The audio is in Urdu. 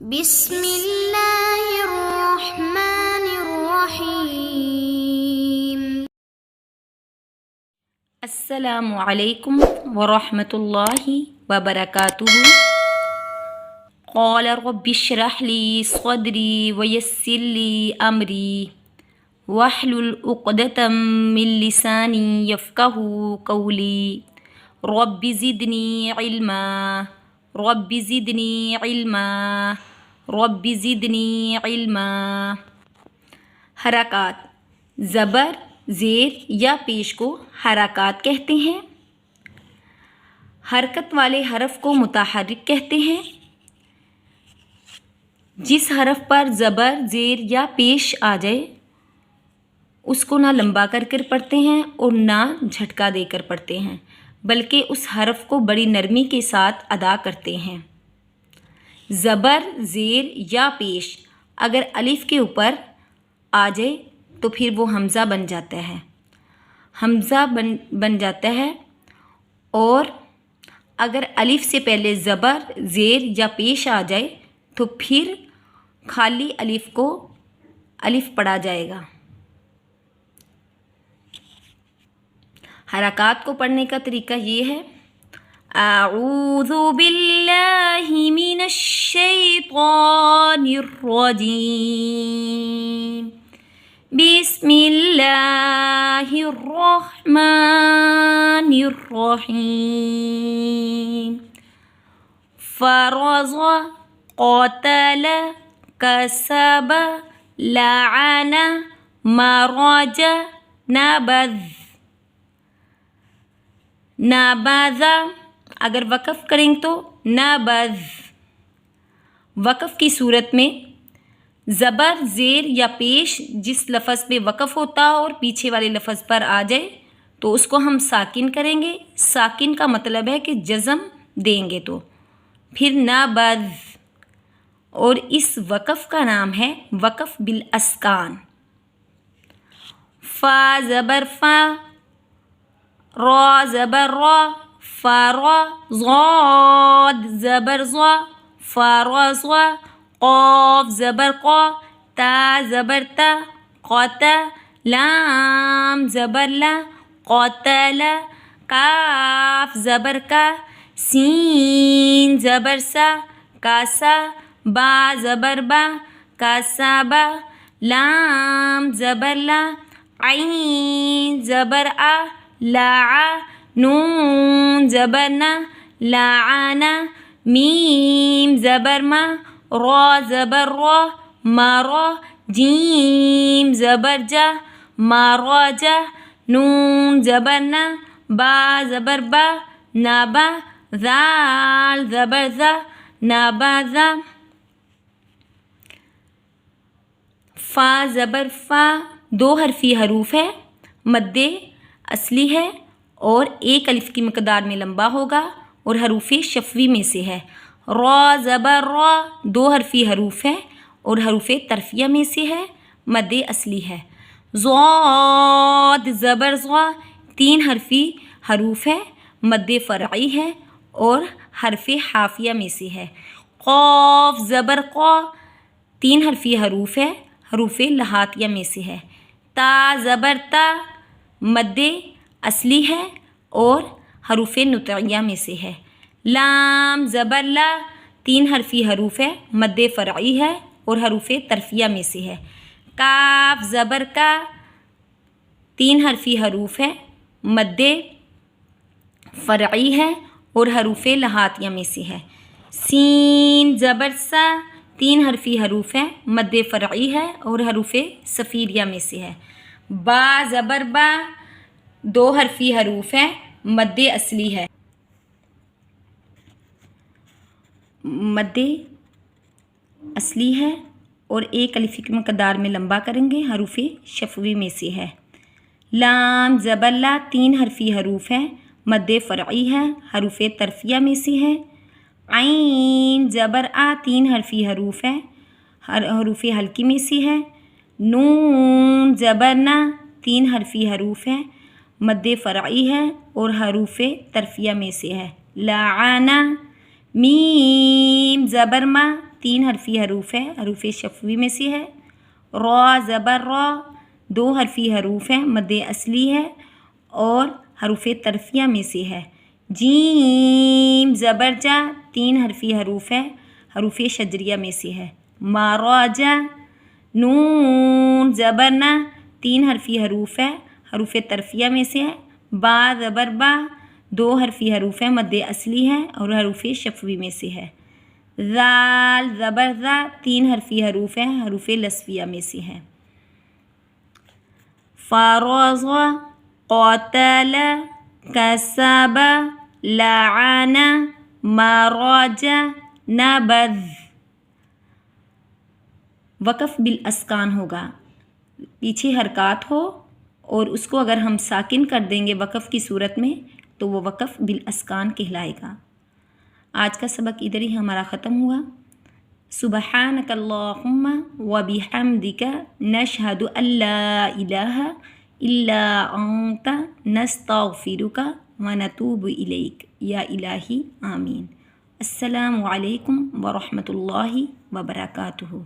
بسم اللہ الرحمن الرحیم۔ السلام علیکم ورحمۃ اللہ وبرکاتہ۔ قال رب اشرح لی صدری ویسر لی امری واحلل عقدۃ من لسانی یفقہوا قولی رب زدنی علما رب زدنی علما رب زدنی علما۔ حرکات، زبر، زیر یا پیش کو حرکات کہتے ہیں۔ حرکت والے حرف کو متحرک کہتے ہیں۔ جس حرف پر زبر، زیر یا پیش آ جائے اس کو نہ لمبا کر کر پڑھتے ہیں اور نہ جھٹکا دے کر پڑھتے ہیں، بلکہ اس حرف کو بڑی نرمی کے ساتھ ادا کرتے ہیں۔ زبر، زیر یا پیش اگر الف کے اوپر آ جائے تو پھر وہ حمزہ بن جاتا ہے، بن جاتا ہے۔ اور اگر الف سے پہلے زبر، زیر یا پیش آ جائے تو پھر خالی الف کو الف پڑھا جائے گا۔ حرکات کو پڑھنے کا طریقہ یہ ہے: اعوذ باللہ من الشیطان الرجیم، بسم اللہ الرحمن الرحیم۔ فرض، قتل، کسب، لعن، مرج، نبذ۔ نبذ اگر وقف کریں تو نبذ۔ وقف کی صورت میں زبر، زیر یا پیش جس لفظ پہ وقف ہوتا اور پیچھے والے لفظ پر آ جائے تو اس کو ہم ساکن کریں گے۔ ساکن کا مطلب ہے کہ جزم دیں گے تو پھر نبذ۔ اور اس وقف کا نام ہے وقف بالاسکان۔ فا زبر فا، را زبر را، فرا، ضاد زبر ضا، فرض، قاف زبر قا، تا زبر تا، قت، لام زبر لا، قتل، کاف زبر کا، سین زبر سا، کاسا، با زبر با، کاسبا، لام زبر لا، عین زبر آ، لا، نون زبر نا، لعن، میم زبر ما، را زبر را، مرا، جیم زبر جا، مراجا، نون زبر نا، با زبر با، نبا، ذال زبر ذا، نبذا۔ فا زبر فا دو حرفی حروف ہے، مد اصلی ہے اور ایک الف کی مقدار میں لمبا ہوگا اور حروف شفوی میں سے ہے۔ را زبر را دو حرفی حروف ہے اور حروف طرفیہ میں سے ہے، مد اصلی ہے۔ ضاد زبر ضا تین حرفی حروف ہے، مد فرعی ہے اور حرف حافیہ میں سے ہے۔ قاف زبر قا تین حرفی حروف ہے، حروف لہاتیہ میں سے ہے۔ تا زبر تا مد اصلی ہے اور حروف نطعیہ میں سے ہے۔ لام زبر لا تین حرفی حروف ہے، مد فرعی ہے اور حروف طرفیہ میں سے ہے۔ کاف زبر کا تین حرفی حروف ہے، مد فرعی ہے اور حروف لہاتیہ میں سے ہے۔ سین زبر سا تین حرفی حروف ہے، مد فرعی ہے اور حروف صفیریہ میں سے ہے۔ با زبر با دو حرفی حروف ہے، مد اصلی ہے، اور ایک الف کی مقدار میں لمبا کریں گے، حروف شفوی میں سے ہے۔ لام زبر لا تین حرفی حروف ہے، مد فرعی ہے، حروف طرفیہ میں سے ہے۔ عین زبر آ تین حرفی حروف ہے، حروف حلقی میں سے ہے۔ نون زبر نا تین حرفی حروف ہے، مد فرعی ہے اور حروف طرفیہ میں سے ہے۔ لعن، میم زبر ما تین حرفی حروف ہے، حروف شفوی میں سے ہے۔ را زبر را دو حرفی حروف ہیں، مد اصلی ہے اور حروف طرفیہ میں سے ہے۔ جیم زبر جا تین حرفی حروف ہے، حروف شجریہ میں سے ہے۔ ماراجا نون زبر نا تین حرفی حروف ہے، حروف طرفیہ میں سے ہے۔ با زبر با دو حرفی حروف ہے، مد اصلی ہے اور حروف شفوی میں سے ہے۔ ذال زبر ذا تین حرفی حروف ہے، حروف لسویہ میں سے ہے۔ فراز قاتل کسب لعن مراج نبذ۔ وقف بالاسکان ہوگا، پیچھے حرکات ہو اور اس کو اگر ہم ساکن کر دیں گے وقف کی صورت میں تو وہ وقف بالاسکان کہلائے گا۔ آج کا سبق ادھر ہی ہمارا ختم ہوا۔ سبحانک اللہم وبحمدک نشہد ان لا الہ الا انت نستغفرک ونتوب الیک یا الہی آمین۔ السلام علیکم ورحمۃ اللہ وبرکاتہ۔